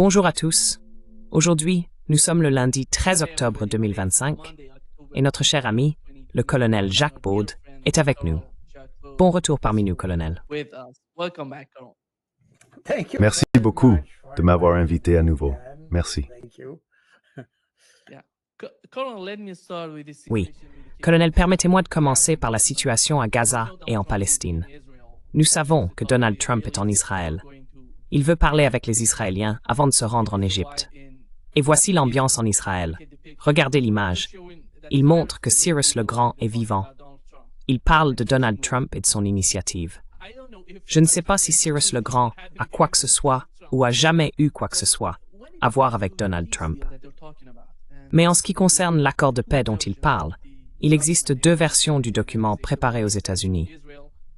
Bonjour à tous. Aujourd'hui, nous sommes le lundi 13 octobre 2025 et notre cher ami, le colonel Jacques Baud, est avec nous. Bon retour parmi nous, colonel. Merci beaucoup de m'avoir invité à nouveau. Merci. Oui. Colonel, permettez-moi de commencer par la situation à Gaza et en Palestine. Nous savons que Donald Trump est en Israël. Il veut parler avec les Israéliens avant de se rendre en Égypte. Et voici l'ambiance en Israël. Regardez l'image. Il montre que Cyrus le Grand est vivant. Il parle de Donald Trump et de son initiative. Je ne sais pas si Cyrus le Grand a quoi que ce soit ou a jamais eu quoi que ce soit à voir avec Donald Trump. Mais en ce qui concerne l'accord de paix dont il parle, il existe deux versions du document préparé aux États-Unis.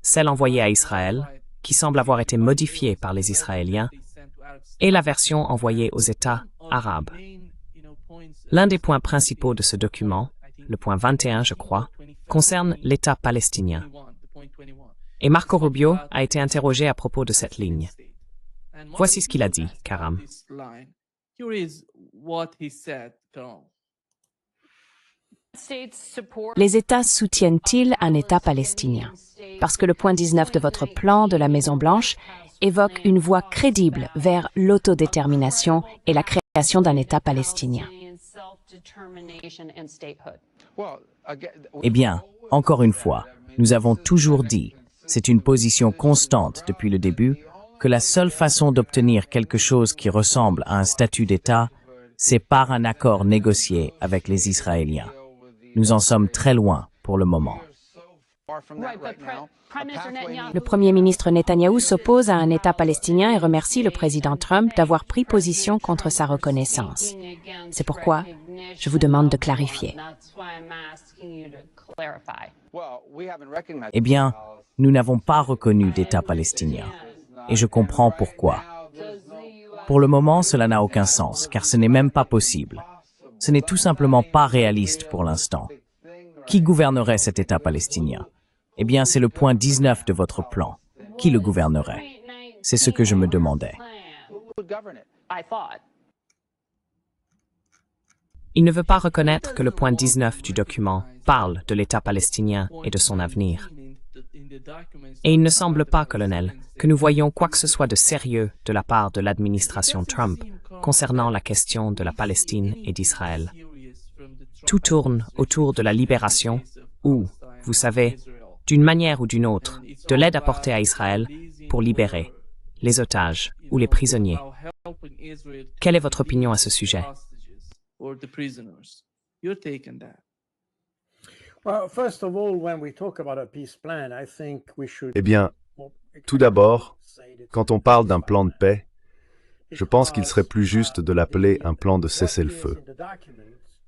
Celle envoyée à Israël, qui semble avoir été modifiée par les Israéliens, et la version envoyée aux États arabes. L'un des points principaux de ce document, le point 21 je crois, concerne l'État palestinien. Et Marco Rubio a été interrogé à propos de cette ligne. Voici ce qu'il a dit, Karam. Les États soutiennent-ils un État palestinien? Parce que le point 19 de votre plan de la Maison-Blanche évoque une voie crédible vers l'autodétermination et la création d'un État palestinien. Eh bien, encore une fois, nous avons toujours dit, c'est une position constante depuis le début, que la seule façon d'obtenir quelque chose qui ressemble à un statut d'État, c'est par un accord négocié avec les Israéliens. Nous en sommes très loin pour le moment. Le Premier ministre Netanyahou s'oppose à un État palestinien et remercie le président Trump d'avoir pris position contre sa reconnaissance. C'est pourquoi je vous demande de clarifier. Eh bien, nous n'avons pas reconnu d'État palestinien. Et je comprends pourquoi. Pour le moment, cela n'a aucun sens, car ce n'est même pas possible. Ce n'est tout simplement pas réaliste pour l'instant. Qui gouvernerait cet État palestinien? Eh bien, c'est le point 19 de votre plan. Qui le gouvernerait? C'est ce que je me demandais. Il ne veut pas reconnaître que le point 19 du document parle de l'État palestinien et de son avenir. Et il ne semble pas, colonel, que nous voyions quoi que ce soit de sérieux de la part de l'administration Trump concernant la question de la Palestine et d'Israël. Tout tourne autour de la libération ou, vous savez, d'une manière ou d'une autre, de l'aide apportée à Israël pour libérer les otages ou les prisonniers. Quelle est votre opinion à ce sujet? Eh bien, tout d'abord, quand on parle d'un plan de paix, je pense qu'il serait plus juste de l'appeler un plan de cessez-le-feu.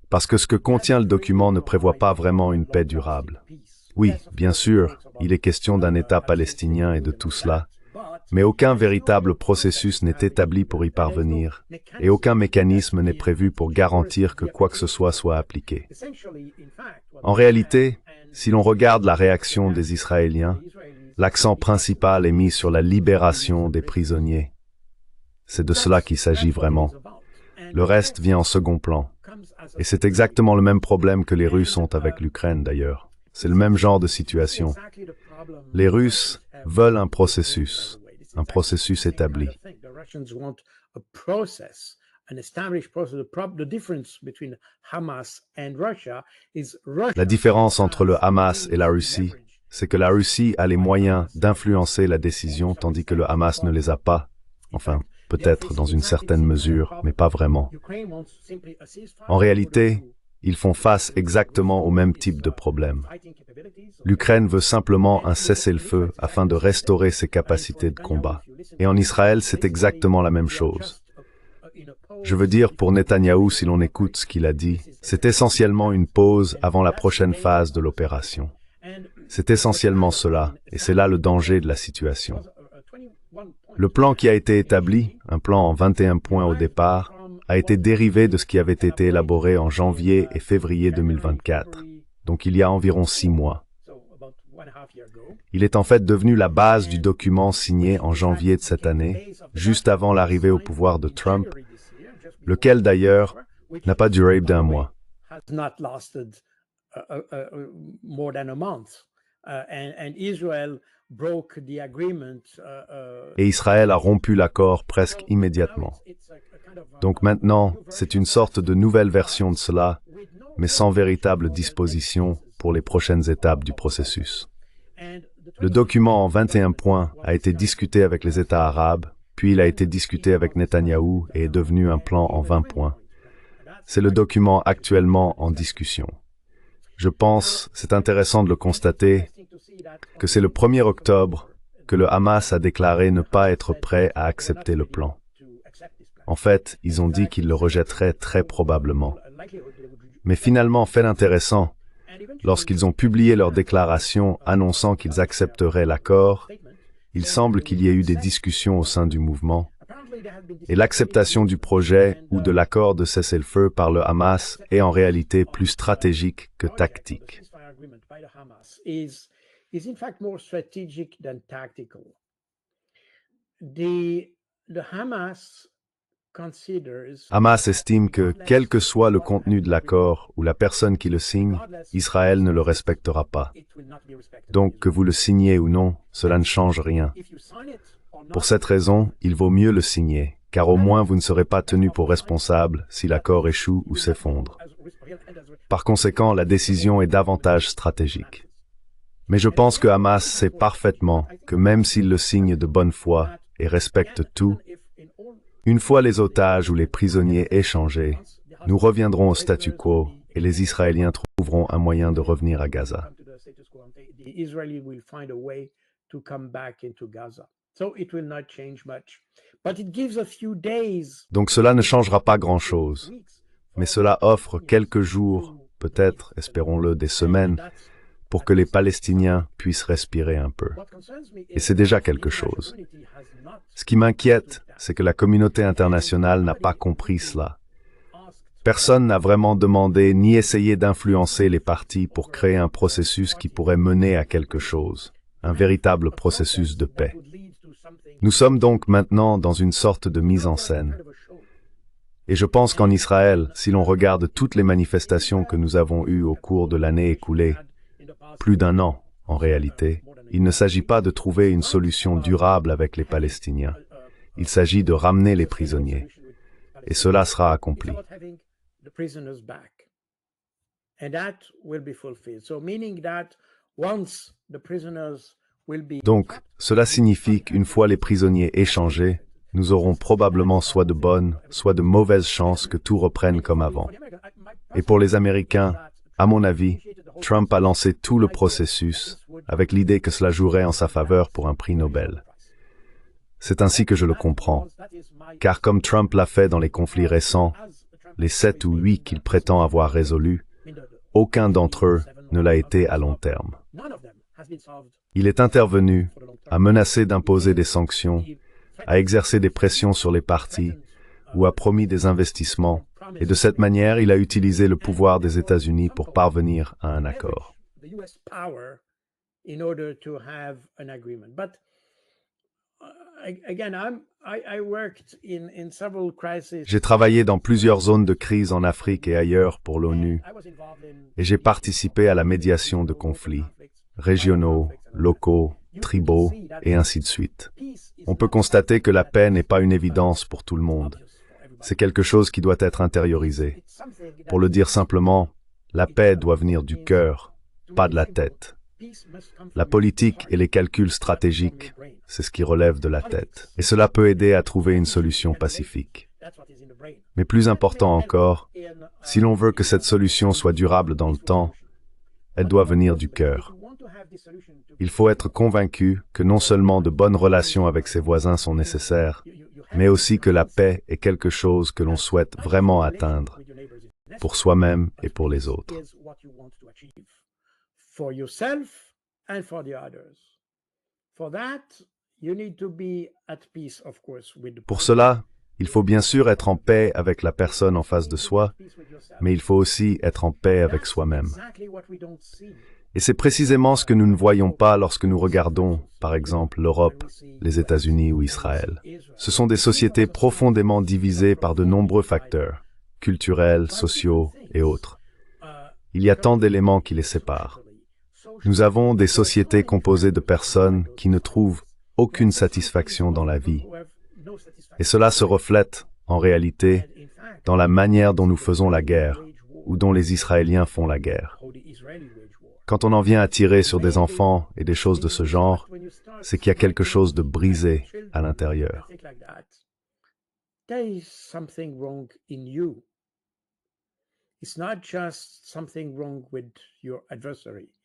Parce que ce que contient le document ne prévoit pas vraiment une paix durable. Oui, bien sûr, il est question d'un État palestinien et de tout cela, mais aucun véritable processus n'est établi pour y parvenir, et aucun mécanisme n'est prévu pour garantir que quoi que ce soit appliqué. En réalité, si l'on regarde la réaction des Israéliens, l'accent principal est mis sur la libération des prisonniers. C'est de cela qu'il s'agit vraiment. Le reste vient en second plan. Et c'est exactement le même problème que les Russes ont avec l'Ukraine d'ailleurs. C'est le même genre de situation. Les Russes veulent un processus établi. La différence entre le Hamas et la Russie, c'est que la Russie a les moyens d'influencer la décision, tandis que le Hamas ne les a pas. Enfin, peut-être dans une certaine mesure, mais pas vraiment. En réalité, ils font face exactement au même type de problème. L'Ukraine veut simplement un cessez-le-feu afin de restaurer ses capacités de combat. Et en Israël, c'est exactement la même chose. Je veux dire, pour Netanyahou, si l'on écoute ce qu'il a dit, c'est essentiellement une pause avant la prochaine phase de l'opération. C'est essentiellement cela, et c'est là le danger de la situation. Le plan qui a été établi, un plan en 21 points au départ, a été dérivé de ce qui avait été élaboré en janvier et février 2024, donc il y a environ 6 mois. Il est en fait devenu la base du document signé en janvier de cette année, juste avant l'arrivée au pouvoir de Trump, lequel d'ailleurs n'a pas duré d'un mois. Et Israël a rompu l'accord presque immédiatement. Donc maintenant, c'est une sorte de nouvelle version de cela, mais sans véritable disposition pour les prochaines étapes du processus. Le document en 21 points a été discuté avec les États arabes, puis il a été discuté avec Netanyahou et est devenu un plan en 20 points. C'est le document actuellement en discussion. Je pense, c'est intéressant de le constater, que c'est le 1er octobre que le Hamas a déclaré ne pas être prêt à accepter le plan. En fait, ils ont dit qu'ils le rejetteraient très probablement. Mais finalement, fait intéressant, lorsqu'ils ont publié leur déclaration annonçant qu'ils accepteraient l'accord, il semble qu'il y ait eu des discussions au sein du mouvement, et l'acceptation du projet ou de l'accord de cessez-le-feu par le Hamas est en réalité plus stratégique que tactique. Hamas estime que, quel que soit le contenu de l'accord ou la personne qui le signe, Israël ne le respectera pas. Donc, que vous le signiez ou non, cela ne change rien. Pour cette raison, il vaut mieux le signer, car au moins vous ne serez pas tenu pour responsable si l'accord échoue ou s'effondre. Par conséquent, la décision est davantage stratégique. Mais je pense que Hamas sait parfaitement que même s'il le signe de bonne foi et respecte tout, une fois les otages ou les prisonniers échangés, nous reviendrons au statu quo et les Israéliens trouveront un moyen de revenir à Gaza. Donc cela ne changera pas grand-chose, mais cela offre quelques jours, peut-être, espérons-le, des semaines, pour que les Palestiniens puissent respirer un peu. Et c'est déjà quelque chose. Ce qui m'inquiète, c'est que la communauté internationale n'a pas compris cela. Personne n'a vraiment demandé ni essayé d'influencer les parties pour créer un processus qui pourrait mener à quelque chose, un véritable processus de paix. Nous sommes donc maintenant dans une sorte de mise en scène. Et je pense qu'en Israël, si l'on regarde toutes les manifestations que nous avons eues au cours de l'année écoulée, plus d'un an, en réalité, il ne s'agit pas de trouver une solution durable avec les Palestiniens. Il s'agit de ramener les prisonniers. Et cela sera accompli. Donc, cela signifie qu'une fois les prisonniers échangés, nous aurons probablement soit de bonnes, soit de mauvaises chances que tout reprenne comme avant. Et pour les Américains, à mon avis, Trump a lancé tout le processus avec l'idée que cela jouerait en sa faveur pour un prix Nobel. C'est ainsi que je le comprends, car comme Trump l'a fait dans les conflits récents, les 7 ou 8 qu'il prétend avoir résolus, aucun d'entre eux ne l'a été à long terme. Il est intervenu, a menacé d'imposer des sanctions, a exercé des pressions sur les partis, ou a promis des investissements, et de cette manière, il a utilisé le pouvoir des États-Unis pour parvenir à un accord. J'ai travaillé dans plusieurs zones de crise en Afrique et ailleurs pour l'ONU, et j'ai participé à la médiation de conflits, régionaux, locaux, tribaux, et ainsi de suite. On peut constater que la paix n'est pas une évidence pour tout le monde. C'est quelque chose qui doit être intériorisé. Pour le dire simplement, la paix doit venir du cœur, pas de la tête. La politique et les calculs stratégiques, c'est ce qui relève de la tête. Et cela peut aider à trouver une solution pacifique. Mais plus important encore, si l'on veut que cette solution soit durable dans le temps, elle doit venir du cœur. Il faut être convaincu que non seulement de bonnes relations avec ses voisins sont nécessaires, mais aussi que la paix est quelque chose que l'on souhaite vraiment atteindre, pour soi-même et pour les autres. Pour cela, il faut bien sûr être en paix avec la personne en face de soi, mais il faut aussi être en paix avec soi-même. Et c'est précisément ce que nous ne voyons pas lorsque nous regardons, par exemple, l'Europe, les États-Unis ou Israël. Ce sont des sociétés profondément divisées par de nombreux facteurs, culturels, sociaux et autres. Il y a tant d'éléments qui les séparent. Nous avons des sociétés composées de personnes qui ne trouvent aucune satisfaction dans la vie. Et cela se reflète, en réalité, dans la manière dont nous faisons la guerre, ou dont les Israéliens font la guerre. Quand on en vient à tirer sur des enfants et des choses de ce genre, c'est qu'il y a quelque chose de brisé à l'intérieur.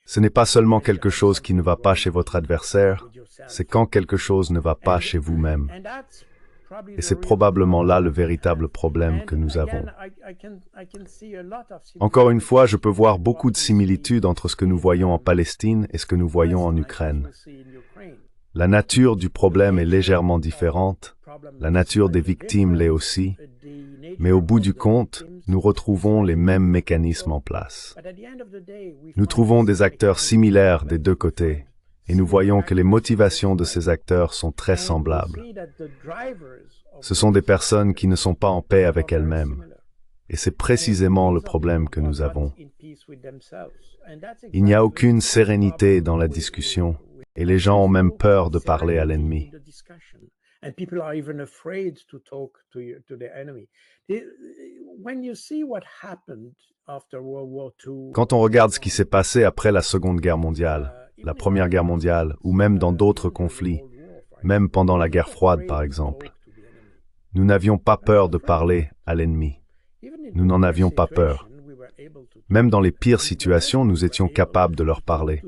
Ce n'est pas seulement quelque chose qui ne va pas chez votre adversaire, c'est quand quelque chose ne va pas chez vous-même. Et c'est probablement là le véritable problème que nous avons. Encore une fois, je peux voir beaucoup de similitudes entre ce que nous voyons en Palestine et ce que nous voyons en Ukraine. La nature du problème est légèrement différente, la nature des victimes l'est aussi, mais au bout du compte, nous retrouvons les mêmes mécanismes en place. Nous trouvons des acteurs similaires des deux côtés, et nous voyons que les motivations de ces acteurs sont très semblables. Ce sont des personnes qui ne sont pas en paix avec elles-mêmes. Et c'est précisément le problème que nous avons. Il n'y a aucune sérénité dans la discussion, et les gens ont même peur de parler à l'ennemi. Quand on regarde ce qui s'est passé après la Seconde Guerre mondiale, la Première Guerre mondiale, ou même dans d'autres conflits, même pendant la guerre froide par exemple, nous n'avions pas peur de parler à l'ennemi. Nous n'en avions pas peur. Même dans les pires situations, nous étions capables de leur parler.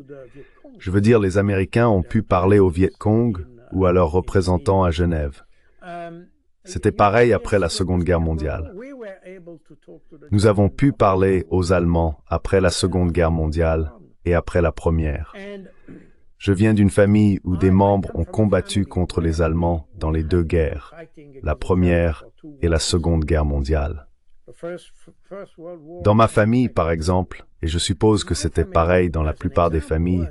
Je veux dire, les Américains ont pu parler au Viet Cong ou à leurs représentants à Genève. C'était pareil après la Seconde Guerre mondiale. Nous avons pu parler aux Allemands après la Seconde Guerre mondiale et après la Première. Je viens d'une famille où des membres ont combattu contre les Allemands dans les deux guerres, la Première et la Seconde Guerre mondiale. Dans ma famille, par exemple, et je suppose que c'était pareil dans la plupart des familles,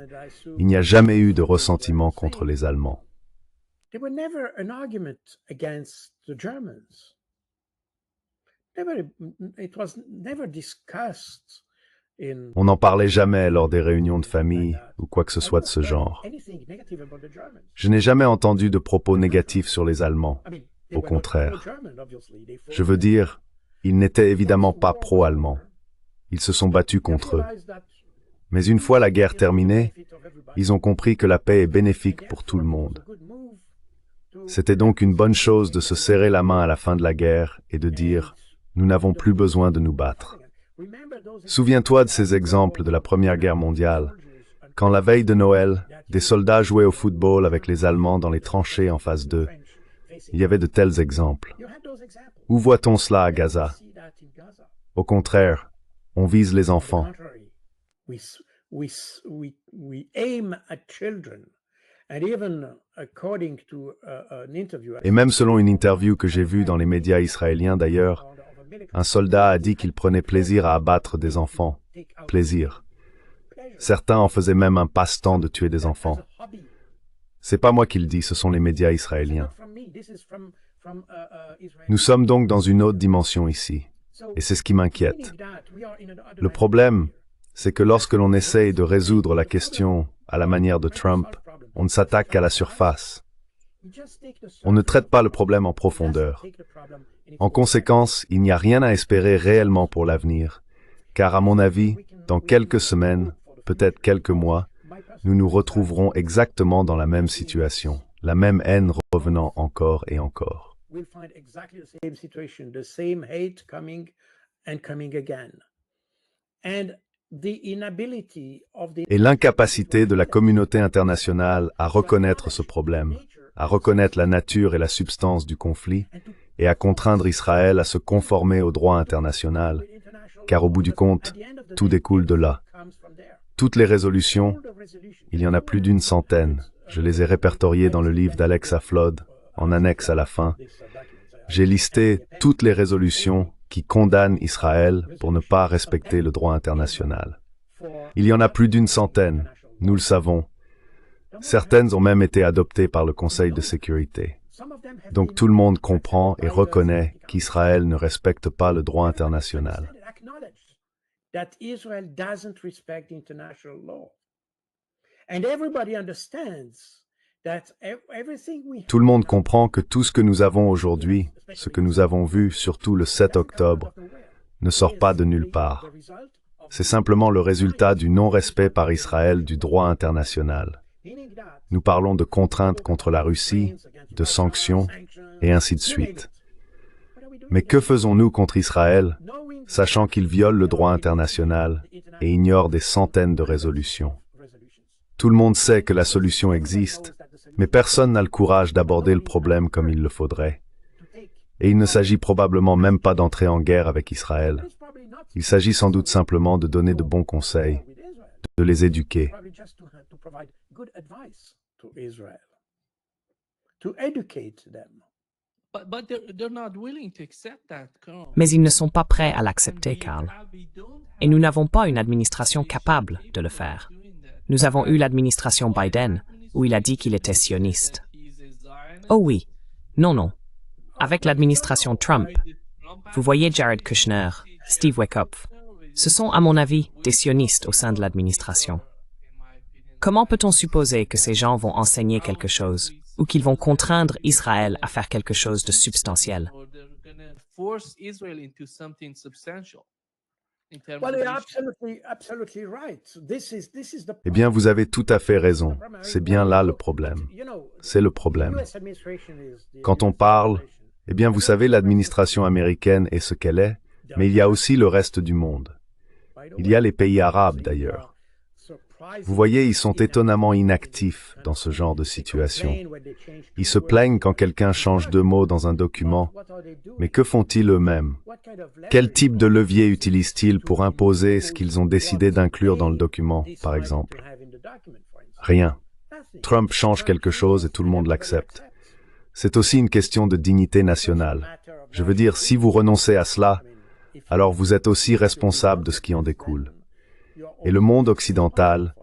il n'y a jamais eu de ressentiment contre les Allemands. On n'en parlait jamais lors des réunions de famille ou quoi que ce soit de ce genre. Je n'ai jamais entendu de propos négatifs sur les Allemands. Au contraire. Je veux dire, ils n'étaient évidemment pas pro-allemands. Ils se sont battus contre eux. Mais une fois la guerre terminée, ils ont compris que la paix est bénéfique pour tout le monde. C'était donc une bonne chose de se serrer la main à la fin de la guerre et de dire « Nous n'avons plus besoin de nous battre ». Souviens-toi de ces exemples de la Première Guerre mondiale, quand la veille de Noël, des soldats jouaient au football avec les Allemands dans les tranchées en face d'eux. Il y avait de tels exemples. Où voit-on cela à Gaza? Au contraire, on vise les enfants. Et même selon une interview que j'ai vue dans les médias israéliens d'ailleurs, un soldat a dit qu'il prenait plaisir à abattre des enfants. Plaisir. Certains en faisaient même un passe-temps de tuer des enfants. C'est pas moi qui le dis, ce sont les médias israéliens. Nous sommes donc dans une autre dimension ici, et c'est ce qui m'inquiète. Le problème, c'est que lorsque l'on essaye de résoudre la question à la manière de Trump, on ne s'attaque qu'à la surface. On ne traite pas le problème en profondeur. En conséquence, il n'y a rien à espérer réellement pour l'avenir, car à mon avis, dans quelques semaines, peut-être quelques mois, nous nous retrouverons exactement dans la même situation, la même haine revenant encore et encore. Et l'incapacité de la communauté internationale à reconnaître ce problème, à reconnaître la nature et la substance du conflit, et à contraindre Israël à se conformer au droit international, car au bout du compte, tout découle de là. Toutes les résolutions, il y en a plus d'une centaine, je les ai répertoriées dans le livre d'Alex Aflod, en annexe à la fin. J'ai listé toutes les résolutions qui condamnent Israël pour ne pas respecter le droit international. Il y en a plus d'une centaine, nous le savons. Certaines ont même été adoptées par le Conseil de sécurité. Donc tout le monde comprend et reconnaît qu'Israël ne respecte pas le droit international. Tout le monde comprend que tout ce que nous avons aujourd'hui, ce que nous avons vu, surtout le 7 octobre, ne sort pas de nulle part. C'est simplement le résultat du non-respect par Israël du droit international. Nous parlons de contraintes contre la Russie, de sanctions, et ainsi de suite. Mais que faisons-nous contre Israël, sachant qu'il viole le droit international et ignore des centaines de résolutions? Tout le monde sait que la solution existe, mais personne n'a le courage d'aborder le problème comme il le faudrait. Et il ne s'agit probablement même pas d'entrer en guerre avec Israël. Il s'agit sans doute simplement de donner de bons conseils, de les éduquer. Mais ils ne sont pas prêts à l'accepter, Karl. Et nous n'avons pas une administration capable de le faire. Nous avons eu l'administration Biden, où il a dit qu'il était sioniste. Oh oui, non. Avec l'administration Trump, vous voyez Jared Kushner, Steve Wekopf, ce sont, à mon avis, des sionistes au sein de l'administration. Comment peut-on supposer que ces gens vont enseigner quelque chose, ou qu'ils vont contraindre Israël à faire quelque chose de substantiel? Eh bien, vous avez tout à fait raison. C'est bien là le problème. C'est le problème. Quand on parle, eh bien, vous savez, l'administration américaine est ce qu'elle est, mais il y a aussi le reste du monde. Il y a les pays arabes, d'ailleurs. Vous voyez, ils sont étonnamment inactifs dans ce genre de situation. Ils se plaignent quand quelqu'un change de mot dans un document, mais que font-ils eux-mêmes? Quel type de levier utilisent-ils pour imposer ce qu'ils ont décidé d'inclure dans le document, par exemple? Rien. Trump change quelque chose et tout le monde l'accepte. C'est aussi une question de dignité nationale. Je veux dire, si vous renoncez à cela, alors vous êtes aussi responsable de ce qui en découle. Et le monde occidental,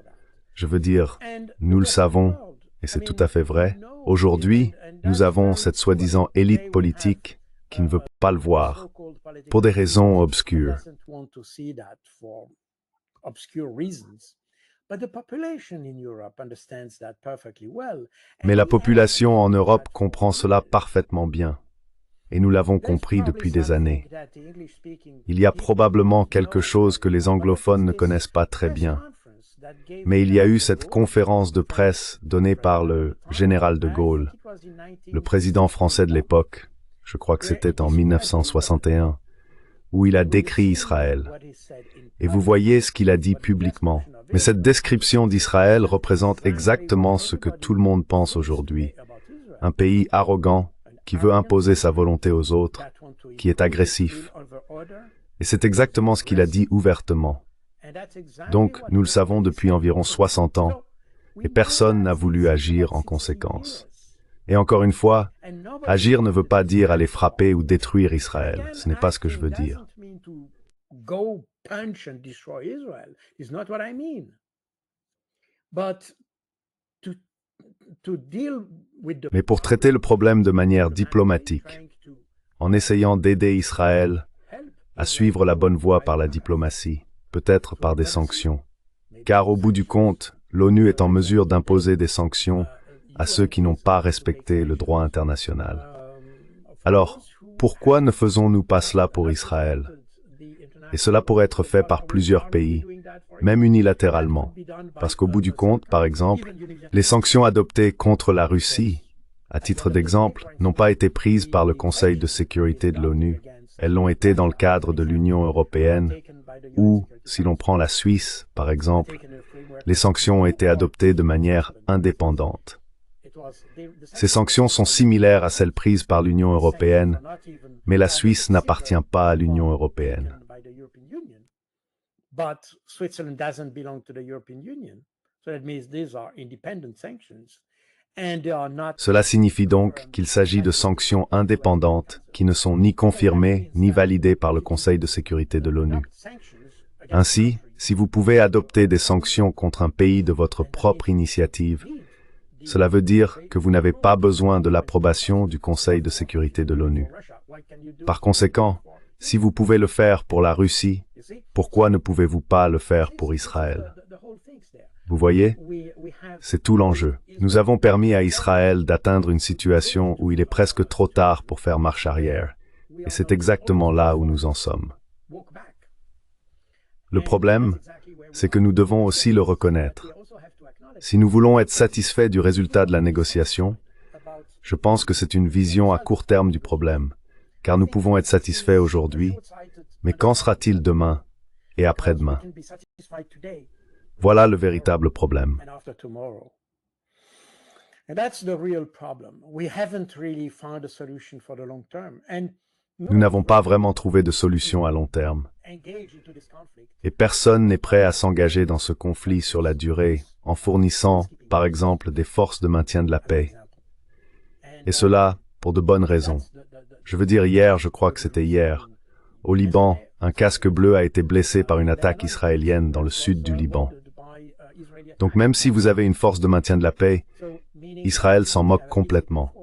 je veux dire, nous le savons, et c'est tout à fait vrai, aujourd'hui, nous avons cette soi-disant élite politique qui ne veut pas le voir, pour des raisons obscures. Mais la population en Europe comprend cela parfaitement bien. Et nous l'avons compris depuis des années. Il y a probablement quelque chose que les anglophones ne connaissent pas très bien. Mais il y a eu cette conférence de presse donnée par le général de Gaulle, le président français de l'époque, je crois que c'était en 1961, où il a décrit Israël. Et vous voyez ce qu'il a dit publiquement. Mais cette description d'Israël représente exactement ce que tout le monde pense aujourd'hui. Un pays arrogant, qui veut imposer sa volonté aux autres, qui est agressif. Et c'est exactement ce qu'il a dit ouvertement. Donc, nous le savons depuis environ 60 ans, et personne n'a voulu agir en conséquence. Et encore une fois, agir ne veut pas dire aller frapper ou détruire Israël. Ce n'est pas ce que je veux dire. Mais pour traiter le problème de manière diplomatique, en essayant d'aider Israël à suivre la bonne voie par la diplomatie, peut-être par des sanctions, car au bout du compte, l'ONU est en mesure d'imposer des sanctions à ceux qui n'ont pas respecté le droit international. Alors, pourquoi ne faisons-nous pas cela pour Israël? Et cela pourrait être fait par plusieurs pays, même unilatéralement, parce qu'au bout du compte, par exemple, les sanctions adoptées contre la Russie, à titre d'exemple, n'ont pas été prises par le Conseil de sécurité de l'ONU. Elles l'ont été dans le cadre de l'Union européenne, ou, si l'on prend la Suisse, par exemple, les sanctions ont été adoptées de manière indépendante. Ces sanctions sont similaires à celles prises par l'Union européenne, mais la Suisse n'appartient pas à l'Union européenne. Cela signifie donc qu'il s'agit de sanctions indépendantes qui ne sont ni confirmées ni validées par le Conseil de sécurité de l'ONU. Ainsi, Si vous pouvez adopter des sanctions contre un pays de votre propre initiative, cela veut dire que vous n'avez pas besoin de l'approbation du Conseil de sécurité de l'ONU. Par conséquent, si vous pouvez le faire pour la Russie, pourquoi ne pouvez-vous pas le faire pour Israël? Vous voyez? C'est tout l'enjeu. Nous avons permis à Israël d'atteindre une situation où il est presque trop tard pour faire marche arrière. Et c'est exactement là où nous en sommes. Le problème, c'est que nous devons aussi le reconnaître. Si nous voulons être satisfaits du résultat de la négociation, je pense que c'est une vision à court terme du problème, car nous pouvons être satisfaits aujourd'hui, mais qu'en sera-t-il demain et après-demain? Voilà le véritable problème. Nous n'avons pas vraiment trouvé de solution à long terme. Et personne n'est prêt à s'engager dans ce conflit sur la durée en fournissant, par exemple, des forces de maintien de la paix. Et cela, pour de bonnes raisons. Je veux dire hier, je crois que c'était hier, au Liban, un casque bleu a été blessé par une attaque israélienne dans le sud du Liban. Donc même si vous avez une force de maintien de la paix, Israël s'en moque complètement.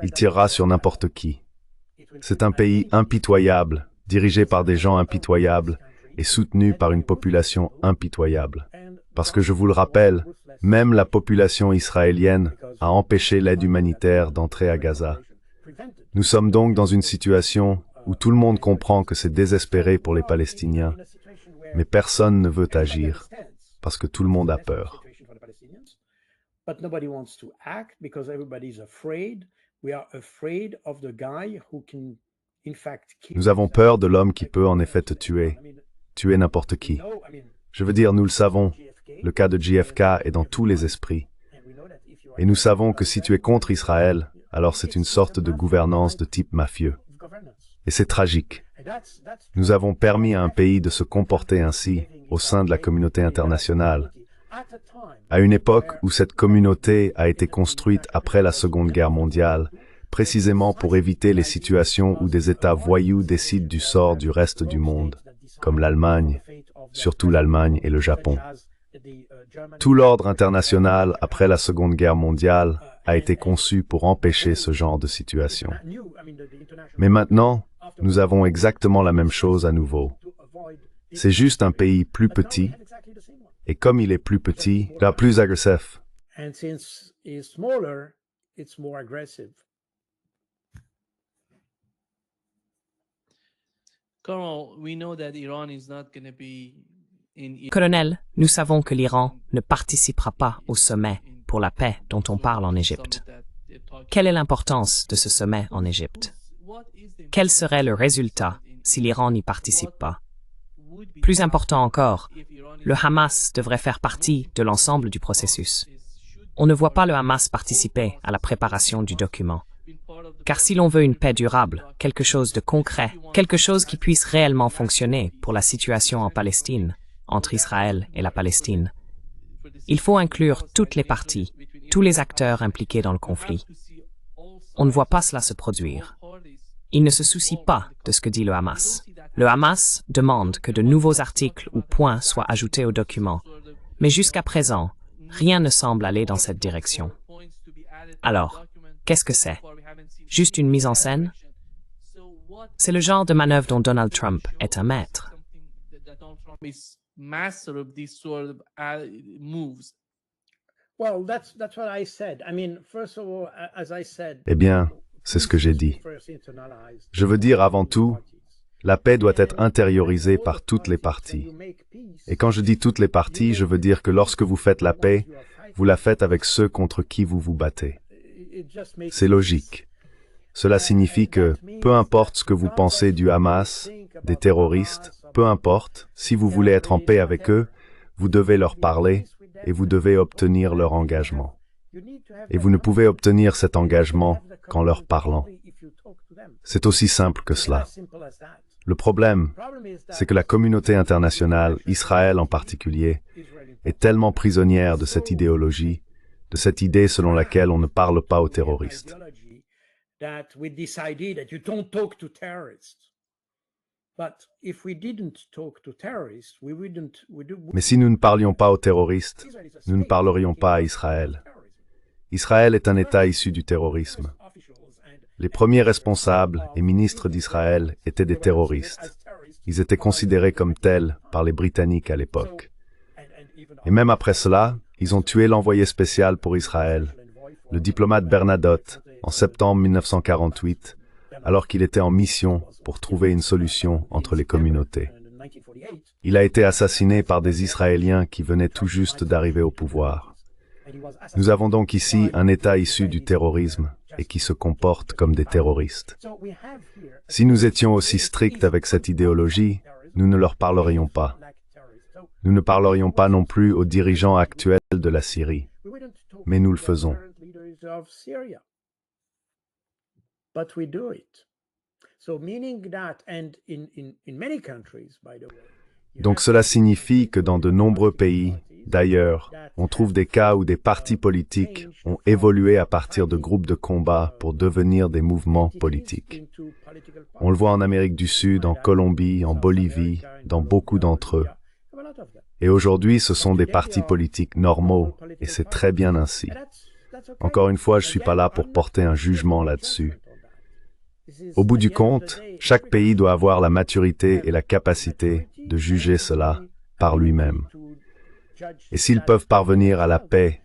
Il tirera sur n'importe qui. C'est un pays impitoyable, dirigé par des gens impitoyables et soutenu par une population impitoyable. Parce que je vous le rappelle, même la population israélienne a empêché l'aide humanitaire d'entrer à Gaza. Nous sommes donc dans une situation où tout le monde comprend que c'est désespéré pour les Palestiniens, mais personne ne veut agir, parce que tout le monde a peur. Nous avons peur de l'homme qui peut en effet te tuer n'importe qui. Je veux dire, nous le savons, le cas de JFK est dans tous les esprits. Et nous savons que si tu es contre Israël, alors c'est une sorte de gouvernance de type mafieux. Et c'est tragique. Nous avons permis à un pays de se comporter ainsi au sein de la communauté internationale, à une époque où cette communauté a été construite après la Seconde Guerre mondiale, précisément pour éviter les situations où des États voyous décident du sort du reste du monde, comme l'Allemagne, surtout l'Allemagne et le Japon. Tout l'ordre international après la Seconde Guerre mondiale a été conçu pour empêcher ce genre de situation. Mais maintenant, nous avons exactement la même chose à nouveau. C'est juste un pays plus petit, et comme il est plus petit, il est plus agressif. Colonel, nous savons que l'Iran ne participera pas au sommet pour la paix dont on parle en Égypte. Quelle est l'importance de ce sommet en Égypte? Quel serait le résultat si l'Iran n'y participe pas? Plus important encore, le Hamas devrait faire partie de l'ensemble du processus. On ne voit pas le Hamas participer à la préparation du document. Car si l'on veut une paix durable, quelque chose de concret, quelque chose qui puisse réellement fonctionner pour la situation en Palestine, entre Israël et la Palestine, il faut inclure toutes les parties, tous les acteurs impliqués dans le conflit. On ne voit pas cela se produire. Il ne se soucie pas de ce que dit le Hamas. Le Hamas demande que de nouveaux articles ou points soient ajoutés au document, mais jusqu'à présent, rien ne semble aller dans cette direction. Alors, qu'est-ce que c'est? Juste une mise en scène? C'est le genre de manœuvre dont Donald Trump est un maître. Eh bien, c'est ce que j'ai dit. Je veux dire avant tout, la paix doit être intériorisée par toutes les parties. Et quand je dis toutes les parties, je veux dire que lorsque vous faites la paix, vous la faites avec ceux contre qui vous vous battez. C'est logique. Cela signifie que, peu importe ce que vous pensez du Hamas, des terroristes, peu importe, si vous voulez être en paix avec eux, vous devez leur parler et vous devez obtenir leur engagement. Et vous ne pouvez obtenir cet engagement qu'en leur parlant. C'est aussi simple que cela. Le problème, c'est que la communauté internationale, Israël en particulier, est tellement prisonnière de cette idéologie, de cette idée selon laquelle on ne parle pas aux terroristes. Mais si nous ne parlions pas aux terroristes, nous ne parlerions pas à Israël. Israël est un État issu du terrorisme. Les premiers responsables et ministres d'Israël étaient des terroristes. Ils étaient considérés comme tels par les Britanniques à l'époque. Et même après cela, ils ont tué l'envoyé spécial pour Israël, le diplomate Bernadotte, en septembre 1948, alors qu'il était en mission pour trouver une solution entre les communautés. Il a été assassiné par des Israéliens qui venaient tout juste d'arriver au pouvoir. Nous avons donc ici un État issu du terrorisme et qui se comporte comme des terroristes. Si nous étions aussi stricts avec cette idéologie, nous ne leur parlerions pas. Nous ne parlerions pas non plus aux dirigeants actuels de la Syrie, mais nous le faisons. Donc cela signifie que dans de nombreux pays, d'ailleurs, on trouve des cas où des partis politiques ont évolué à partir de groupes de combat pour devenir des mouvements politiques. On le voit en Amérique du Sud, en Colombie, en Bolivie, dans beaucoup d'entre eux. Et aujourd'hui, ce sont des partis politiques normaux, et c'est très bien ainsi. Encore une fois, je ne suis pas là pour porter un jugement là-dessus. Au bout du compte, chaque pays doit avoir la maturité et la capacité de juger cela par lui-même. Et s'ils peuvent parvenir à la paix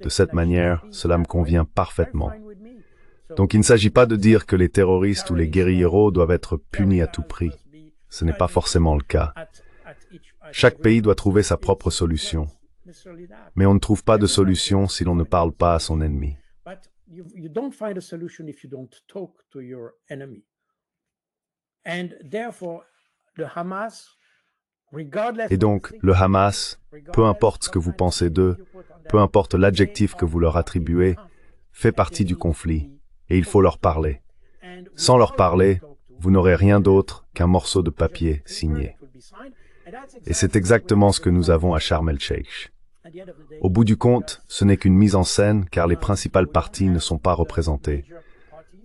de cette manière, cela me convient parfaitement. Donc il ne s'agit pas de dire que les terroristes ou les guérilleros doivent être punis à tout prix. Ce n'est pas forcément le cas. Chaque pays doit trouver sa propre solution. Mais on ne trouve pas de solution si l'on ne parle pas à son ennemi. Et donc, le Hamas, peu importe ce que vous pensez d'eux, peu importe l'adjectif que vous leur attribuez, fait partie du conflit, et il faut leur parler. Sans leur parler, vous n'aurez rien d'autre qu'un morceau de papier signé. Et c'est exactement ce que nous avons à Sharm el-Sheikh. Au bout du compte, ce n'est qu'une mise en scène car les principales parties ne sont pas représentées.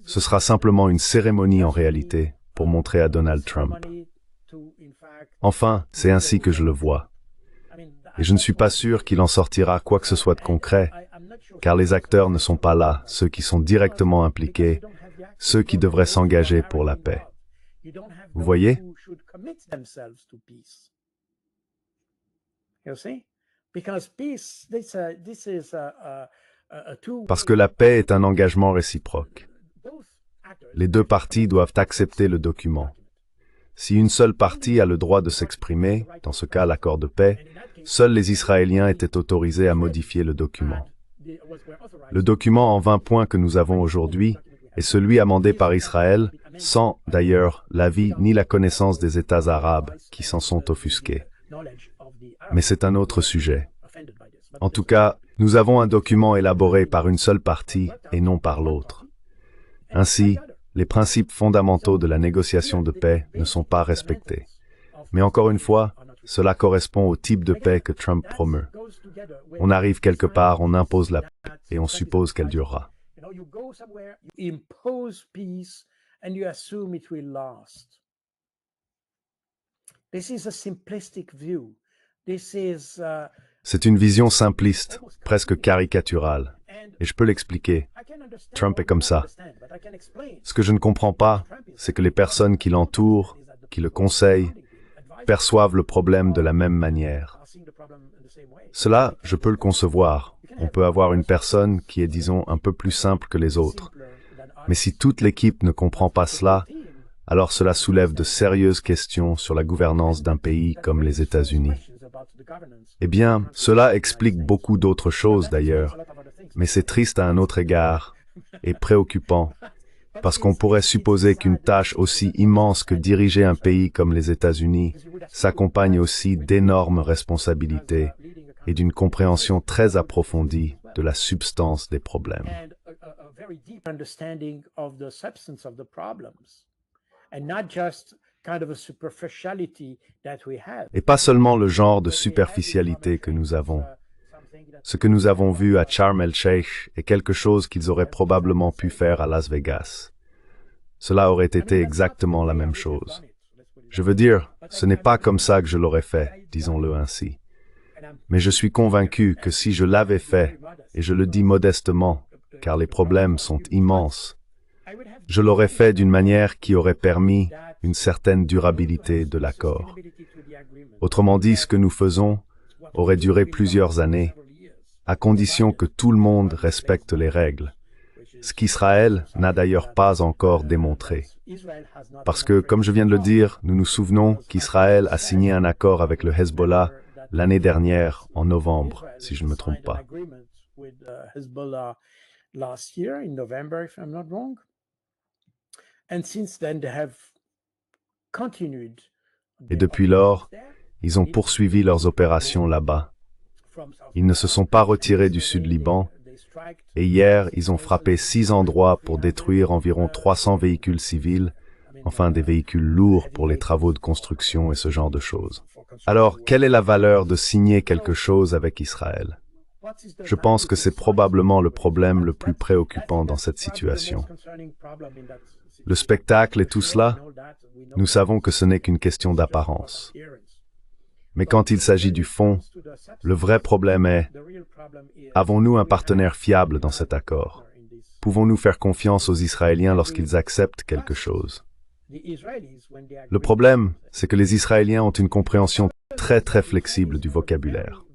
Ce sera simplement une cérémonie en réalité pour montrer à Donald Trump. Enfin, c'est ainsi que je le vois. Et je ne suis pas sûr qu'il en sortira quoi que ce soit de concret, car les acteurs ne sont pas là, ceux qui sont directement impliqués, ceux qui devraient s'engager pour la paix. Vous voyez? Parce que la paix est un engagement réciproque. Les deux parties doivent accepter le document. Si une seule partie a le droit de s'exprimer, dans ce cas l'accord de paix, seuls les Israéliens étaient autorisés à modifier le document. Le document en 20 points que nous avons aujourd'hui est celui amendé par Israël, sans, d'ailleurs, l'avis ni la connaissance des États arabes qui s'en sont offusqués. Mais c'est un autre sujet. En tout cas, nous avons un document élaboré par une seule partie et non par l'autre. Ainsi, les principes fondamentaux de la négociation de paix ne sont pas respectés. Mais encore une fois, cela correspond au type de paix que Trump promeut. On arrive quelque part, on impose la paix et on suppose qu'elle durera. C'est une vision simpliste, presque caricaturale. Et je peux l'expliquer. Trump est comme ça. Ce que je ne comprends pas, c'est que les personnes qui l'entourent, qui le conseillent, perçoivent le problème de la même manière. Cela, je peux le concevoir. On peut avoir une personne qui est, disons, un peu plus simple que les autres. Mais si toute l'équipe ne comprend pas cela, alors cela soulève de sérieuses questions sur la gouvernance d'un pays comme les États-Unis. Eh bien, cela explique beaucoup d'autres choses d'ailleurs, mais c'est triste à un autre égard et préoccupant, parce qu'on pourrait supposer qu'une tâche aussi immense que diriger un pays comme les États-Unis s'accompagne aussi d'énormes responsabilités et d'une compréhension très approfondie de la substance des problèmes. Et pas seulement le genre de superficialité que nous avons. Ce que nous avons vu à Sharm el-Sheikh est quelque chose qu'ils auraient probablement pu faire à Las Vegas. Cela aurait été exactement la même chose. Je veux dire, ce n'est pas comme ça que je l'aurais fait, disons-le ainsi. Mais je suis convaincu que si je l'avais fait, et je le dis modestement, car les problèmes sont immenses, je l'aurais fait d'une manière qui aurait permis une certaine durabilité de l'accord. Autrement dit, ce que nous faisons aurait duré plusieurs années, à condition que tout le monde respecte les règles, ce qu'Israël n'a d'ailleurs pas encore démontré. Parce que, comme je viens de le dire, nous nous souvenons qu'Israël a signé un accord avec le Hezbollah l'année dernière, en novembre, si je ne me trompe pas. Et depuis lors, ils ont poursuivi leurs opérations là-bas. Ils ne se sont pas retirés du sud Liban, et hier, ils ont frappé 6 endroits pour détruire environ 300 véhicules civils, enfin des véhicules lourds pour les travaux de construction et ce genre de choses. Alors, quelle est la valeur de signer quelque chose avec Israël? Je pense que c'est probablement le problème le plus préoccupant dans cette situation. Le spectacle et tout cela, nous savons que ce n'est qu'une question d'apparence. Mais quand il s'agit du fond, le vrai problème est, avons-nous un partenaire fiable dans cet accord? Pouvons-nous faire confiance aux Israéliens lorsqu'ils acceptent quelque chose? Le problème, c'est que les Israéliens ont une compréhension très flexible du vocabulaire.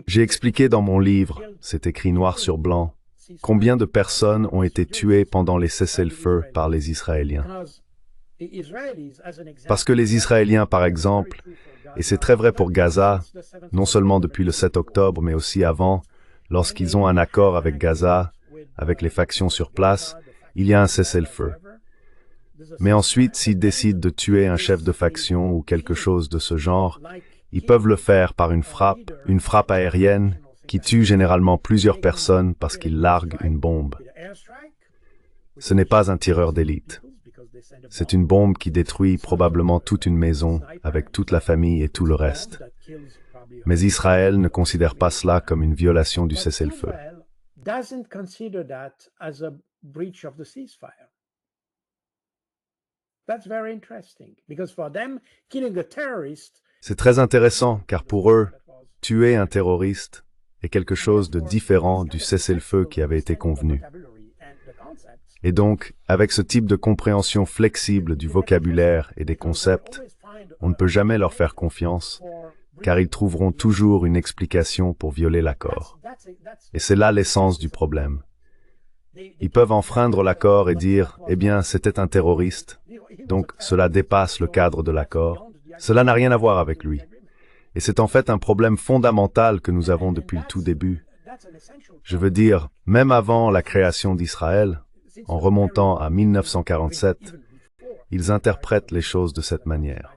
J'ai expliqué dans mon livre, c'est écrit noir sur blanc, combien de personnes ont été tuées pendant les cessez-le-feu par les Israéliens. Parce que les Israéliens, par exemple, et c'est très vrai pour Gaza, non seulement depuis le 7 octobre, mais aussi avant, lorsqu'ils ont un accord avec Gaza, avec les factions sur place, il y a un cessez-le-feu. Mais ensuite, s'ils décident de tuer un chef de faction ou quelque chose de ce genre, ils peuvent le faire par une frappe aérienne, qui tue généralement plusieurs personnes parce qu'ils larguent une bombe. Ce n'est pas un tireur d'élite. C'est une bombe qui détruit probablement toute une maison, avec toute la famille et tout le reste. Mais Israël ne considère pas cela comme une violation du cessez-le-feu. C'est très intéressant, car pour eux, tuer un terroriste est quelque chose de différent du cessez-le-feu qui avait été convenu. Et donc, avec ce type de compréhension flexible du vocabulaire et des concepts, on ne peut jamais leur faire confiance, car ils trouveront toujours une explication pour violer l'accord. Et c'est là l'essence du problème. Ils peuvent enfreindre l'accord et dire « Eh bien, c'était un terroriste, donc cela dépasse le cadre de l'accord. Cela n'a rien à voir avec lui. » Et c'est en fait un problème fondamental que nous avons depuis le tout début. Je veux dire, même avant la création d'Israël, en remontant à 1947, ils interprètent les choses de cette manière.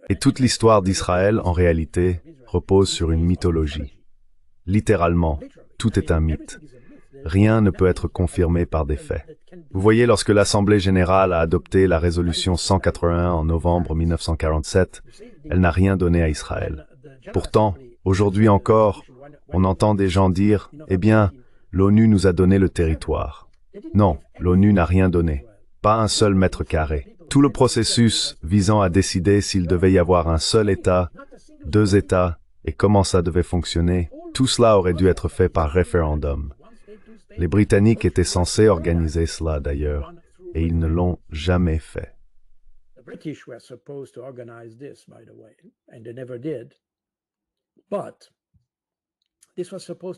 Et toute l'histoire d'Israël, en réalité, repose sur une mythologie. Littéralement, tout est un mythe. Rien ne peut être confirmé par des faits. Vous voyez, lorsque l'Assemblée générale a adopté la résolution 181 en novembre 1947, elle n'a rien donné à Israël. Pourtant, aujourd'hui encore, on entend des gens dire « Eh bien, l'ONU nous a donné le territoire ». Non, l'ONU n'a rien donné. Pas un seul mètre carré. Tout le processus visant à décider s'il devait y avoir un seul État, 2 États, et comment ça devait fonctionner, tout cela aurait dû être fait par référendum. Les Britanniques étaient censés organiser cela d'ailleurs, et ils ne l'ont jamais fait.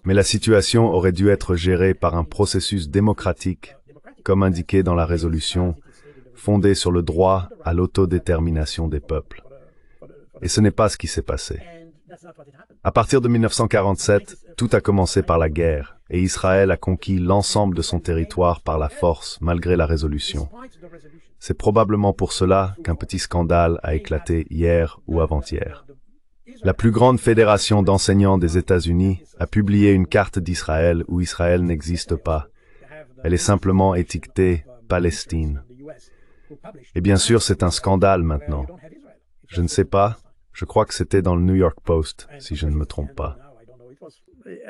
Mais la situation aurait dû être gérée par un processus démocratique, comme indiqué dans la résolution, fondé sur le droit à l'autodétermination des peuples. Et ce n'est pas ce qui s'est passé. À partir de 1947, tout a commencé par la guerre, et Israël a conquis l'ensemble de son territoire par la force, malgré la résolution. C'est probablement pour cela qu'un petit scandale a éclaté hier ou avant-hier. La plus grande fédération d'enseignants des États-Unis a publié une carte d'Israël où Israël n'existe pas. Elle est simplement étiquetée « Palestine ». Et bien sûr, c'est un scandale maintenant. Je ne sais pas, je crois que c'était dans le New York Post, si je ne me trompe pas.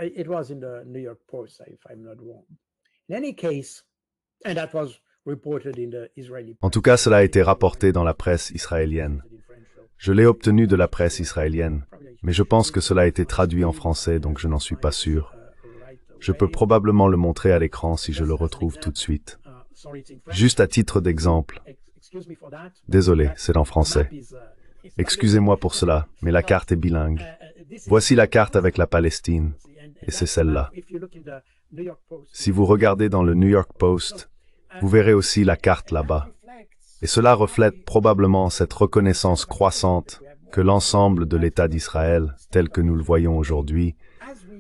It was in the New York Post, if I'm not wrong. In any case, and that was reported in the Israeli En tout cas, cela a été rapporté dans la presse israélienne. Je l'ai obtenu de la presse israélienne, mais je pense que cela a été traduit en français, donc je n'en suis pas sûr. Je peux probablement le montrer à l'écran si je le retrouve tout de suite. Juste à titre d'exemple. Désolé, c'est en français. Excusez-moi pour cela, mais la carte est bilingue. Voici la carte avec la Palestine, et c'est celle-là. Si vous regardez dans le New York Post, vous verrez aussi la carte là-bas. Et cela reflète probablement cette reconnaissance croissante que l'ensemble de l'État d'Israël, tel que nous le voyons aujourd'hui,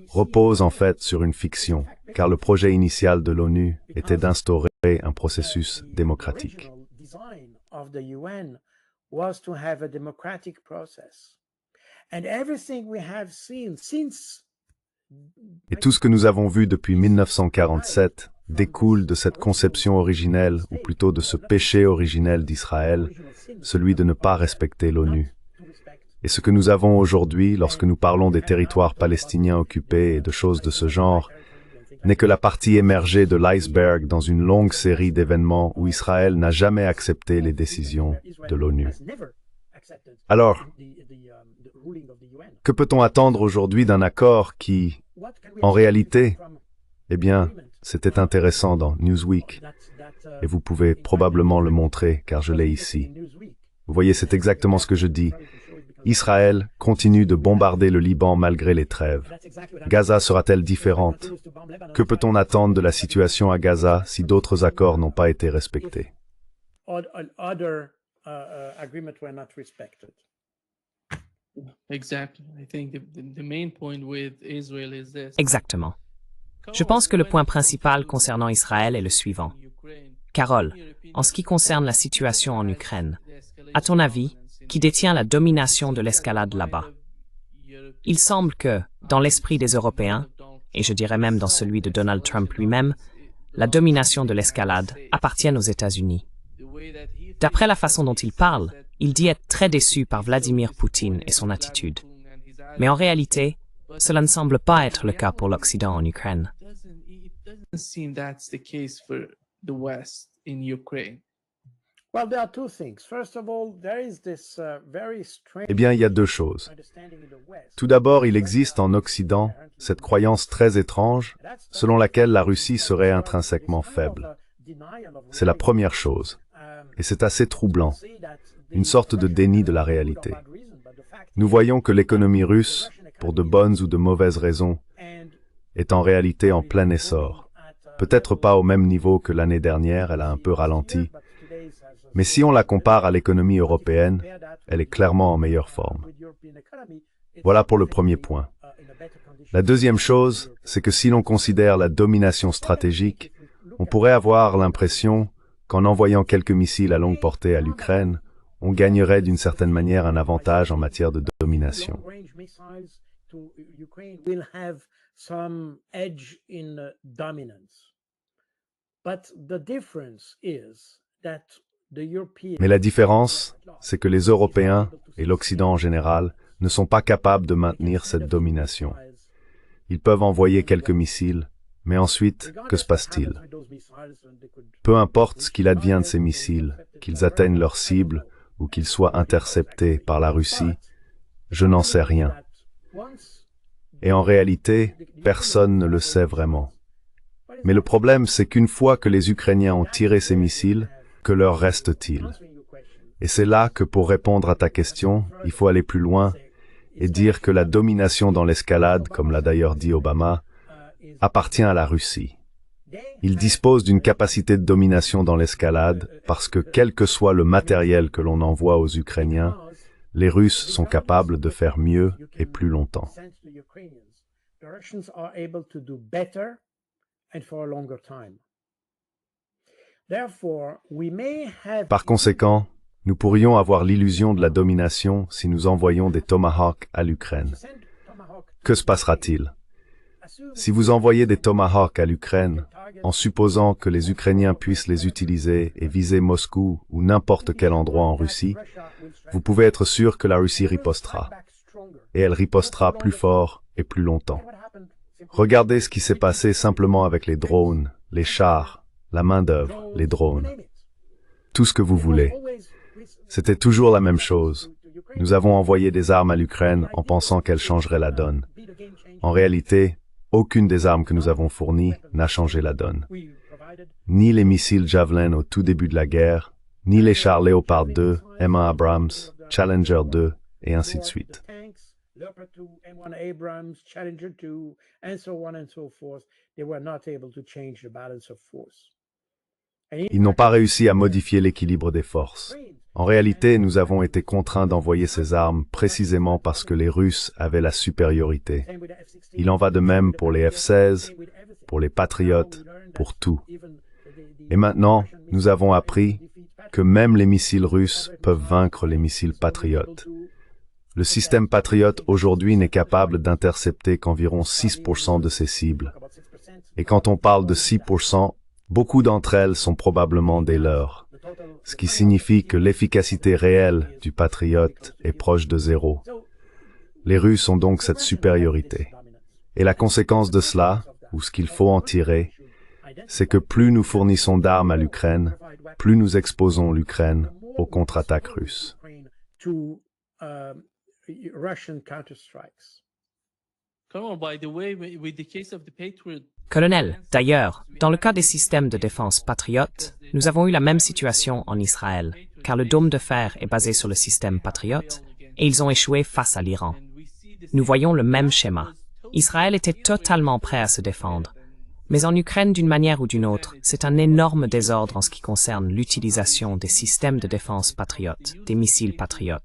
repose en fait sur une fiction, car le projet initial de l'ONU était d'instaurer un processus démocratique. Et tout ce que nous avons vu depuis 1947 découle de cette conception originelle, ou plutôt de ce péché originel d'Israël, celui de ne pas respecter l'ONU. Et ce que nous avons aujourd'hui, lorsque nous parlons des territoires palestiniens occupés et de choses de ce genre, n'est que la partie émergée de l'iceberg dans une longue série d'événements où Israël n'a jamais accepté les décisions de l'ONU. Alors, que peut-on attendre aujourd'hui d'un accord qui, en réalité, eh bien, c'était intéressant dans Newsweek, et vous pouvez probablement le montrer car je l'ai ici. Vous voyez, c'est exactement ce que je dis. Israël continue de bombarder le Liban malgré les trêves. Gaza sera-t-elle différente? Que peut-on attendre de la situation à Gaza si d'autres accords n'ont pas été respectés? Exactement. Je pense que le point principal concernant Israël est le suivant. Carole, en ce qui concerne la situation en Ukraine, à ton avis, qui détient la domination de l'escalade là-bas? Il semble que, dans l'esprit des Européens, et je dirais même dans celui de Donald Trump lui-même, la domination de l'escalade appartienne aux États-Unis. D'après la façon dont il parle, il dit être très déçu par Vladimir Poutine et son attitude. Mais en réalité, cela ne semble pas être le cas pour l'Occident en Ukraine. Eh bien, il y a deux choses. Tout d'abord, il existe en Occident cette croyance très étrange selon laquelle la Russie serait intrinsèquement faible. C'est la première chose. Et c'est assez troublant. Une sorte de déni de la réalité. Nous voyons que l'économie russe, pour de bonnes ou de mauvaises raisons, est en réalité en plein essor. Peut-être pas au même niveau que l'année dernière, elle a un peu ralenti. Mais si on la compare à l'économie européenne, elle est clairement en meilleure forme. Voilà pour le premier point. La deuxième chose, c'est que si l'on considère la domination stratégique, on pourrait avoir l'impression qu'en envoyant quelques missiles à longue portée à l'Ukraine, on gagnerait d'une certaine manière un avantage en matière de domination. Mais la différence, c'est que les Européens et l'Occident en général ne sont pas capables de maintenir cette domination. Ils peuvent envoyer quelques missiles, mais ensuite, que se passe-t-il? Peu importe ce qu'il advient de ces missiles, qu'ils atteignent leur cible ou qu'ils soient interceptés par la Russie, je n'en sais rien. Et en réalité, personne ne le sait vraiment. Mais le problème, c'est qu'une fois que les Ukrainiens ont tiré ces missiles, que leur reste-t-il? Et c'est là que pour répondre à ta question, il faut aller plus loin et dire que la domination dans l'escalade, comme l'a d'ailleurs dit Obama, appartient à la Russie. Ils disposent d'une capacité de domination dans l'escalade parce que quel que soit le matériel que l'on envoie aux Ukrainiens, les Russes sont capables de faire mieux et plus longtemps. Par conséquent, nous pourrions avoir l'illusion de la domination si nous envoyons des Tomahawks à l'Ukraine. Que se passera-t-il? Si vous envoyez des Tomahawks à l'Ukraine, en supposant que les Ukrainiens puissent les utiliser et viser Moscou ou n'importe quel endroit en Russie, vous pouvez être sûr que la Russie ripostera. Et elle ripostera plus fort et plus longtemps. Regardez ce qui s'est passé simplement avec les drones, les chars, la main-d'œuvre, les drones. Tout ce que vous voulez. C'était toujours la même chose. Nous avons envoyé des armes à l'Ukraine en pensant qu'elles changeraient la donne. En réalité, aucune des armes que nous avons fournies n'a changé la donne. Ni les missiles Javelin au tout début de la guerre, ni les chars Léopard 2, M1 Abrams, Challenger 2, et ainsi de suite. Leopard 2, M1 Abrams, Challenger 2, and so on and so forth, they were not able to change the balance of force. Ils n'ont pas réussi à modifier l'équilibre des forces. En réalité, nous avons été contraints d'envoyer ces armes précisément parce que les Russes avaient la supériorité. Il en va de même pour les F-16, pour les Patriotes, pour tout. Et maintenant, nous avons appris que même les missiles russes peuvent vaincre les missiles Patriotes. Le système Patriot aujourd'hui n'est capable d'intercepter qu'environ 6% de ses cibles. Et quand on parle de 6%, beaucoup d'entre elles sont probablement des leurs, ce qui signifie que l'efficacité réelle du Patriot est proche de zéro. Les Russes ont donc cette supériorité. Et la conséquence de cela, ou ce qu'il faut en tirer, c'est que plus nous fournissons d'armes à l'Ukraine, plus nous exposons l'Ukraine aux contre-attaques russes. Russian counterstrikes. Colonel, d'ailleurs, dans le cas des systèmes de défense Patriot, nous avons eu la même situation en Israël, car le dôme de fer est basé sur le système Patriot, et ils ont échoué face à l'Iran. Nous voyons le même schéma. Israël était totalement prêt à se défendre. Mais en Ukraine, d'une manière ou d'une autre, c'est un énorme désordre en ce qui concerne l'utilisation des systèmes de défense Patriot, des missiles Patriot.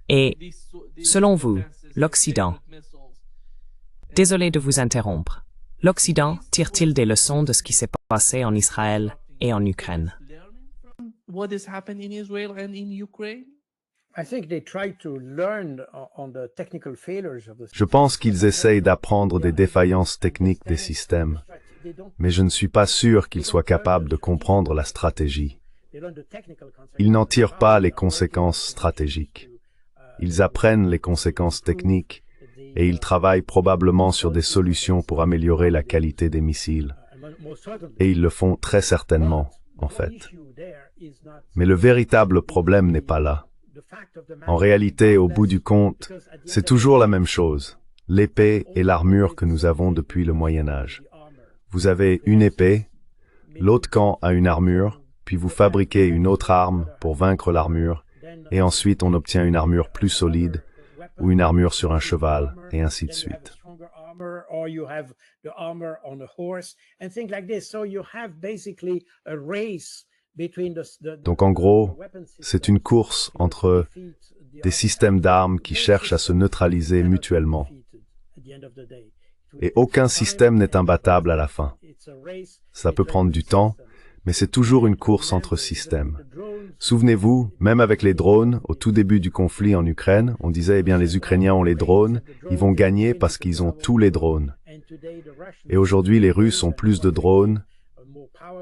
Et, selon vous, l'Occident, désolé de vous interrompre, l'Occident tire-t-il des leçons de ce qui s'est passé en Israël et en Ukraine? Je pense qu'ils essayent d'apprendre des défaillances techniques des systèmes, mais je ne suis pas sûr qu'ils soient capables de comprendre la stratégie. Ils n'en tirent pas les conséquences stratégiques. Ils apprennent les conséquences techniques et ils travaillent probablement sur des solutions pour améliorer la qualité des missiles. Et ils le font très certainement, en fait. Mais le véritable problème n'est pas là. En réalité, au bout du compte, c'est toujours la même chose. L'épée et l'armure que nous avons depuis le Moyen Âge. Vous avez une épée, l'autre camp a une armure, puis vous fabriquez une autre arme pour vaincre l'armure, et ensuite on obtient une armure plus solide, ou une armure sur un cheval, et ainsi de suite. Donc en gros, c'est une course entre des systèmes d'armes qui cherchent à se neutraliser mutuellement. Et aucun système n'est imbattable à la fin. Ça peut prendre du temps, mais c'est toujours une course entre systèmes. Souvenez-vous, même avec les drones, au tout début du conflit en Ukraine, on disait, eh bien, les Ukrainiens ont les drones, ils vont gagner parce qu'ils ont tous les drones. Et aujourd'hui, les Russes ont plus de drones,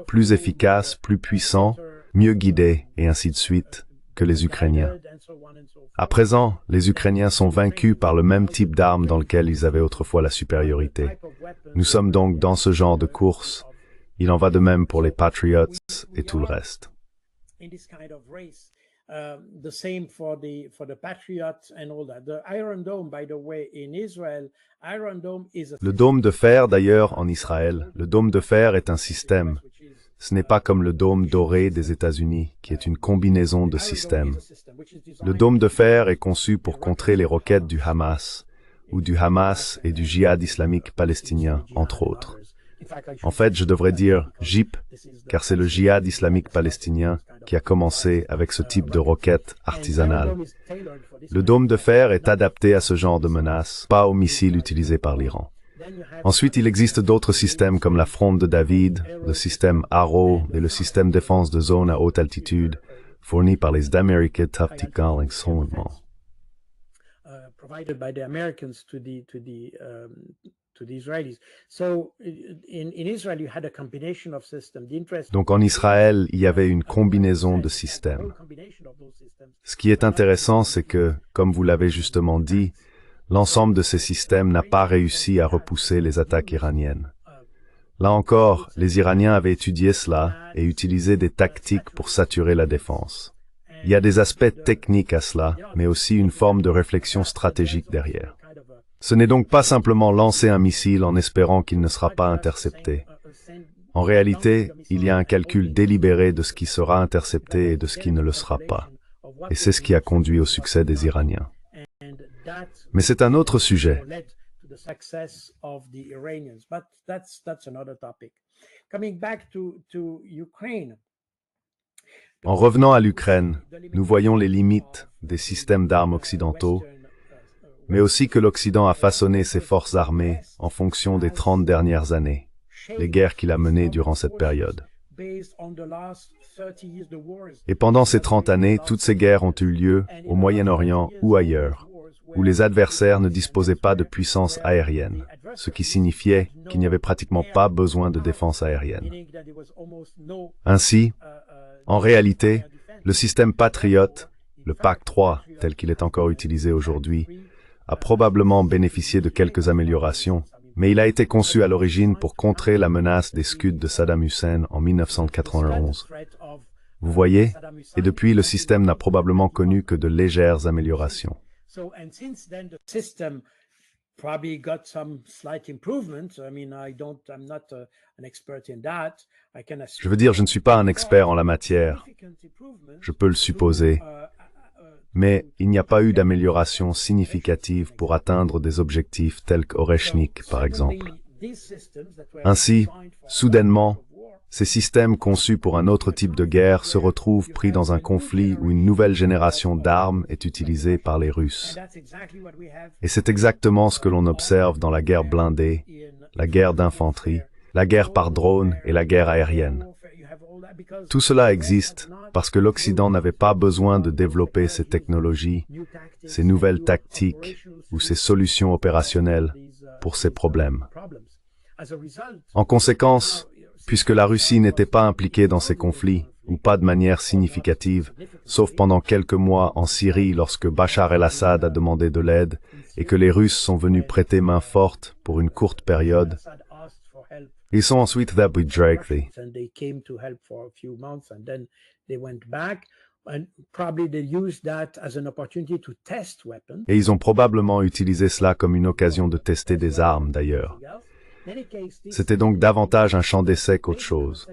plus efficaces, plus puissants, mieux guidés, et ainsi de suite, que les Ukrainiens. À présent, les Ukrainiens sont vaincus par le même type d'armes dans lequel ils avaient autrefois la supériorité. Nous sommes donc dans ce genre de course. Il en va de même pour les Patriots et tout le reste. Le dôme de fer, d'ailleurs, en Israël, le dôme de fer est un système. Ce n'est pas comme le dôme doré des États-Unis, qui est une combinaison de systèmes. Le dôme de fer est conçu pour contrer les roquettes du Hamas, ou du Hamas et du djihad islamique palestinien, entre autres. En fait, je devrais dire JIP, car c'est le djihad islamique palestinien qui a commencé avec ce type de roquette artisanale. Le dôme de fer est adapté à ce genre de menace, pas aux missiles utilisés par l'Iran. Ensuite, il existe d'autres systèmes comme la fronde de David, le système Arrow et le système défense de zone à haute altitude, fournis par les Américains Tactical Instrument. Donc en Israël, il y avait une combinaison de systèmes. Ce qui est intéressant, c'est que, comme vous l'avez justement dit, l'ensemble de ces systèmes n'a pas réussi à repousser les attaques iraniennes. Là encore, les Iraniens avaient étudié cela et utilisé des tactiques pour saturer la défense. Il y a des aspects techniques à cela, mais aussi une forme de réflexion stratégique derrière. Ce n'est donc pas simplement lancer un missile en espérant qu'il ne sera pas intercepté. En réalité, il y a un calcul délibéré de ce qui sera intercepté et de ce qui ne le sera pas. Et c'est ce qui a conduit au succès des Iraniens. Mais c'est un autre sujet. En revenant à l'Ukraine, nous voyons les limites des systèmes d'armes occidentaux, mais aussi que l'Occident a façonné ses forces armées en fonction des 30 dernières années, les guerres qu'il a menées durant cette période. Et pendant ces 30 années, toutes ces guerres ont eu lieu au Moyen-Orient ou ailleurs, où les adversaires ne disposaient pas de puissance aérienne, ce qui signifiait qu'il n'y avait pratiquement pas besoin de défense aérienne. Ainsi, en réalité, le système Patriot, le PAC-3, tel qu'il est encore utilisé aujourd'hui, a probablement bénéficié de quelques améliorations, mais il a été conçu à l'origine pour contrer la menace des Scuds de Saddam Hussein en 1991. Vous voyez? Et depuis, le système n'a probablement connu que de légères améliorations. Je veux dire, je ne suis pas un expert en la matière. Je peux le supposer. Mais il n'y a pas eu d'amélioration significative pour atteindre des objectifs tels qu'Oreshnik, par exemple. Ainsi, soudainement, ces systèmes conçus pour un autre type de guerre se retrouvent pris dans un conflit où une nouvelle génération d'armes est utilisée par les Russes. Et c'est exactement ce que l'on observe dans la guerre blindée, la guerre d'infanterie, la guerre par drone et la guerre aérienne. Tout cela existe parce que l'Occident n'avait pas besoin de développer ces technologies, ces nouvelles tactiques ou ces solutions opérationnelles pour ces problèmes. En conséquence, puisque la Russie n'était pas impliquée dans ces conflits, ou pas de manière significative, sauf pendant quelques mois en Syrie lorsque Bachar el-Assad a demandé de l'aide et que les Russes sont venus prêter main forte pour une courte période, ils sont ensuite withdrawn. Et ils ont probablement utilisé cela comme une occasion de tester des armes, d'ailleurs. C'était donc davantage un champ d'essai qu'autre chose.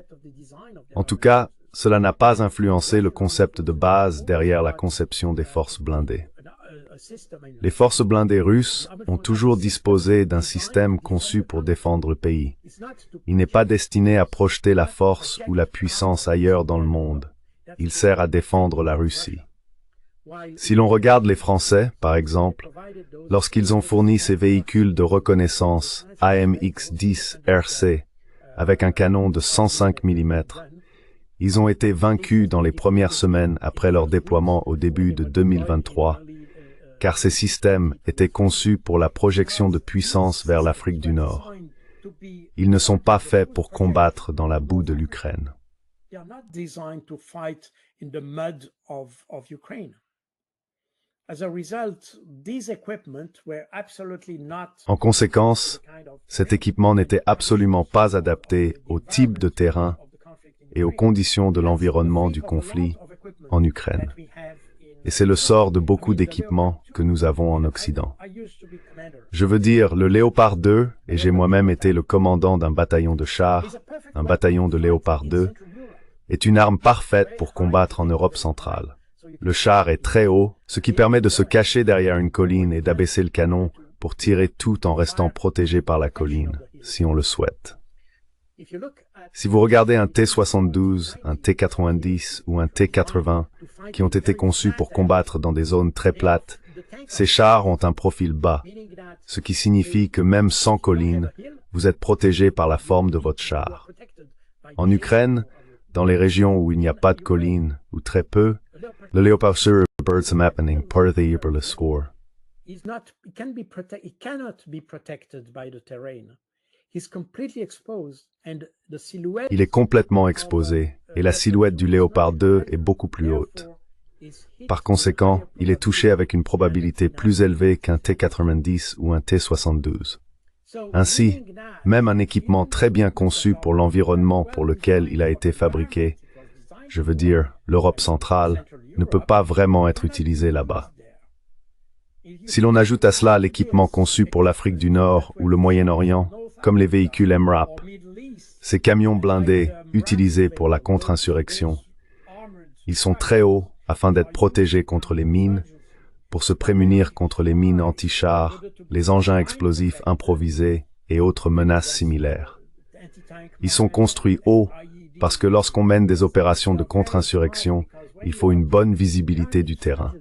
En tout cas, cela n'a pas influencé le concept de base derrière la conception des forces blindées. Les forces blindées russes ont toujours disposé d'un système conçu pour défendre le pays. Il n'est pas destiné à projeter la force ou la puissance ailleurs dans le monde. Il sert à défendre la Russie. Si l'on regarde les Français, par exemple, lorsqu'ils ont fourni ces véhicules de reconnaissance AMX-10 RC avec un canon de 105 mm, ils ont été vaincus dans les premières semaines après leur déploiement au début de 2023, car ces systèmes étaient conçus pour la projection de puissance vers l'Afrique du Nord. Ils ne sont pas faits pour combattre dans la boue de l'Ukraine. En conséquence, cet équipement n'était absolument pas adapté au type de terrain et aux conditions de l'environnement du conflit en Ukraine. Et c'est le sort de beaucoup d'équipements que nous avons en Occident. Je veux dire, le Léopard 2, et j'ai moi-même été le commandant d'un bataillon de chars, un bataillon de Léopard 2, est une arme parfaite pour combattre en Europe centrale. Le char est très haut, ce qui permet de se cacher derrière une colline et d'abaisser le canon pour tirer tout en restant protégé par la colline, si on le souhaite. Si vous regardez un T-72, un T-90 ou un T-80 qui ont été conçus pour combattre dans des zones très plates, ces chars ont un profil bas, ce qui signifie que même sans colline, vous êtes protégé par la forme de votre char. En Ukraine, dans les régions où il n'y a pas de colline, ou très peu, le Léopard sur birds happening par the score. He's not, he cannot be protected by the terrain. He's completely exposed and the silhouette Il est complètement exposé et la silhouette du Léopard 2 est beaucoup plus haute. Par conséquent, il est touché avec une probabilité plus élevée qu'un T-90 ou un T-72. Ainsi, même un équipement très bien conçu pour l'environnement pour lequel il a été fabriqué, je veux dire l'Europe centrale, ne peut pas vraiment être utilisé là-bas. Si l'on ajoute à cela l'équipement conçu pour l'Afrique du Nord ou le Moyen-Orient, comme les véhicules MRAP, ces camions blindés utilisés pour la contre-insurrection, ils sont très hauts afin d'être protégés contre les mines, pour se prémunir contre les mines anti-chars, les engins explosifs improvisés et autres menaces similaires. Ils sont construits hauts parce que lorsqu'on mène des opérations de contre-insurrection, il faut une bonne visibilité du terrain.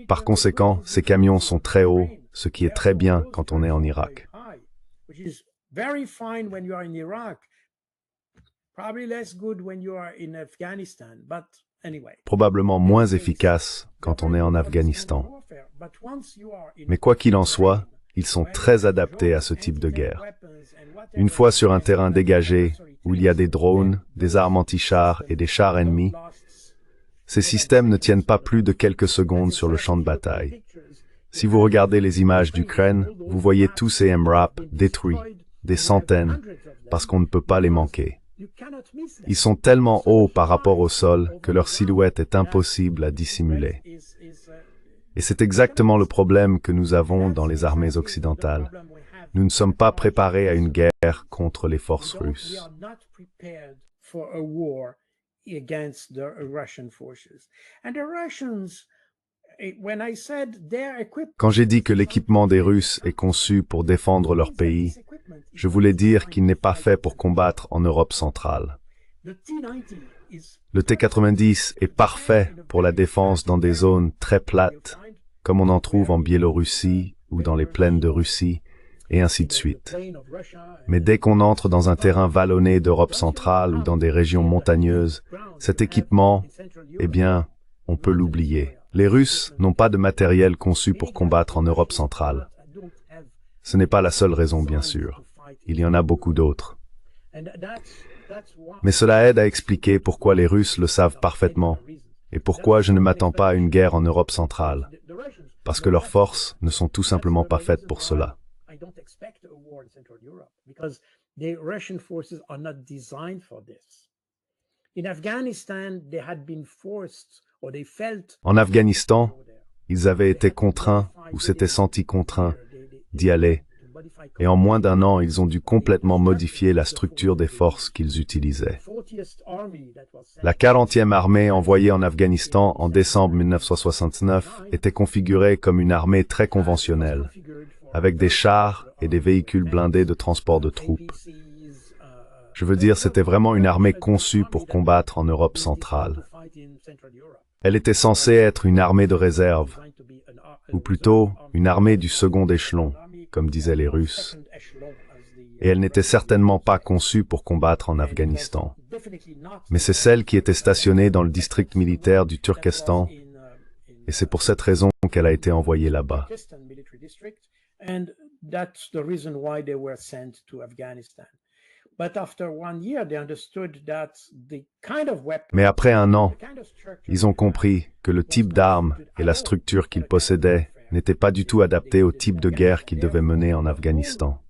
Par conséquent, ces camions sont très hauts, ce qui est très bien quand on est en Irak. Probablement moins efficace quand on est en Afghanistan. Mais quoi qu'il en soit, ils sont très adaptés à ce type de guerre. Une fois sur un terrain dégagé, où il y a des drones, des armes anti-chars et des chars ennemis, ces systèmes ne tiennent pas plus de quelques secondes sur le champ de bataille. Si vous regardez les images d'Ukraine, vous voyez tous ces MRAP détruits, des centaines, parce qu'on ne peut pas les manquer. Ils sont tellement hauts par rapport au sol que leur silhouette est impossible à dissimuler. Et c'est exactement le problème que nous avons dans les armées occidentales. Nous ne sommes pas préparés à une guerre contre les forces russes. Quand j'ai dit que l'équipement des Russes est conçu pour défendre leur pays, je voulais dire qu'il n'est pas fait pour combattre en Europe centrale. Le T-90 est parfait pour la défense dans des zones très plates, comme on en trouve en Biélorussie ou dans les plaines de Russie, et ainsi de suite. Mais dès qu'on entre dans un terrain vallonné d'Europe centrale ou dans des régions montagneuses, cet équipement, eh bien, on peut l'oublier. Les Russes n'ont pas de matériel conçu pour combattre en Europe centrale. Ce n'est pas la seule raison, bien sûr. Il y en a beaucoup d'autres. Mais cela aide à expliquer pourquoi les Russes le savent parfaitement et pourquoi je ne m'attends pas à une guerre en Europe centrale. Parce que leurs forces ne sont tout simplement pas faites pour cela. En Afghanistan, ils avaient été contraints ou s'étaient sentis contraints d'y aller, et en moins d'un an, ils ont dû complètement modifier la structure des forces qu'ils utilisaient. La 40e armée envoyée en Afghanistan en décembre 1969 était configurée comme une armée très conventionnelle, avec des chars et des véhicules blindés de transport de troupes. Je veux dire, c'était vraiment une armée conçue pour combattre en Europe centrale. Elle était censée être une armée de réserve, ou plutôt une armée du second échelon, comme disaient les Russes. Et elle n'était certainement pas conçue pour combattre en Afghanistan. Mais c'est celle qui était stationnée dans le district militaire du Turkestan, et c'est pour cette raison qu'elle a été envoyée là-bas. Mais après un an, ils ont compris que le type d'armes et la structure qu'ils possédaient n'étaient pas du tout adaptés au type de guerre qu'ils devaient mener en Afghanistan.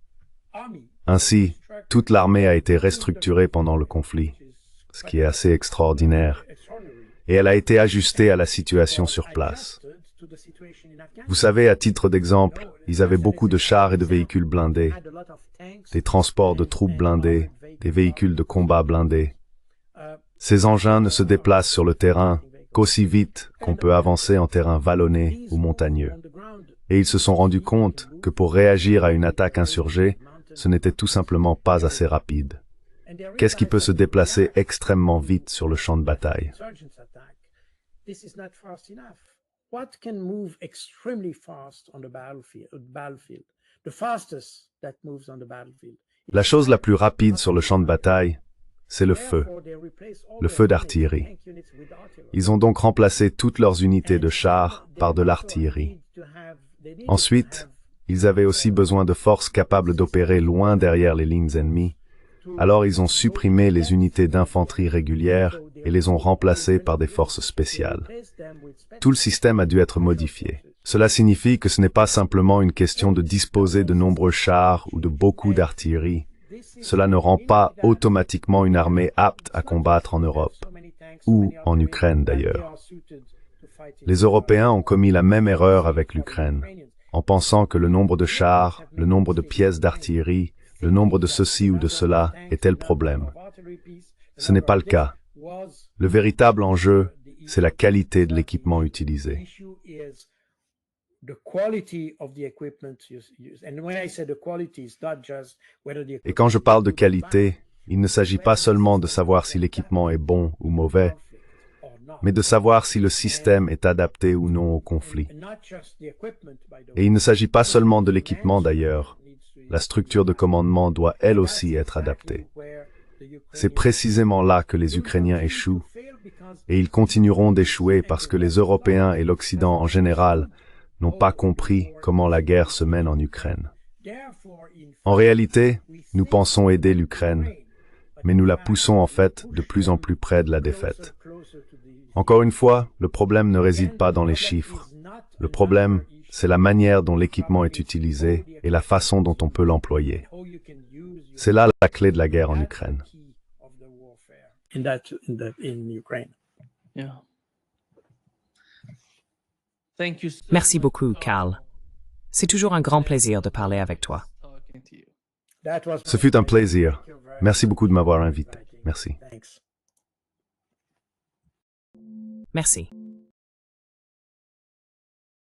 Ainsi, toute l'armée a été restructurée pendant le conflit, ce qui est assez extraordinaire, et elle a été ajustée à la situation sur place. Vous savez, à titre d'exemple, ils avaient beaucoup de chars et de véhicules blindés, des transports de troupes blindés, des véhicules de combat blindés. Ces engins ne se déplacent sur le terrain qu'aussi vite qu'on peut avancer en terrain vallonné ou montagneux. Et ils se sont rendus compte que pour réagir à une attaque insurgée, ce n'était tout simplement pas assez rapide. Qu'est-ce qui peut se déplacer extrêmement vite sur le champ de bataille? What can move extremely fast on the battlefield? The fastest that moves on the battlefield. La chose la plus rapide sur le champ de bataille, c'est le feu d'artillerie. Ils ont donc remplacé toutes leurs unités de chars par de l'artillerie. Ensuite, ils avaient aussi besoin de forces capables d'opérer loin derrière les lignes ennemies. Alors ils ont supprimé les unités d'infanterie régulières et les ont remplacées par des forces spéciales. Tout le système a dû être modifié. Cela signifie que ce n'est pas simplement une question de disposer de nombreux chars ou de beaucoup d'artillerie. Cela ne rend pas automatiquement une armée apte à combattre en Europe, ou en Ukraine d'ailleurs. Les Européens ont commis la même erreur avec l'Ukraine, en pensant que le nombre de chars, le nombre de pièces d'artillerie, le nombre de ceci ou de cela était le problème. Ce n'est pas le cas. Le véritable enjeu, c'est la qualité de l'équipement utilisé. Et quand je parle de qualité, il ne s'agit pas seulement de savoir si l'équipement est bon ou mauvais, mais de savoir si le système est adapté ou non au conflit. Et il ne s'agit pas seulement de l'équipement d'ailleurs. La structure de commandement doit elle aussi être adaptée. C'est précisément là que les Ukrainiens échouent, et ils continueront d'échouer parce que les Européens et l'Occident en général n'ont pas compris comment la guerre se mène en Ukraine. En réalité, nous pensons aider l'Ukraine, mais nous la poussons en fait de plus en plus près de la défaite. Encore une fois, le problème ne réside pas dans les chiffres. Le problème, c'est la manière dont l'équipement est utilisé et la façon dont on peut l'employer. C'est là la clé de la guerre en Ukraine. Merci beaucoup, Carl. C'est toujours un grand plaisir de parler avec toi. Ce fut un plaisir. Merci beaucoup de m'avoir invité. Merci. Merci.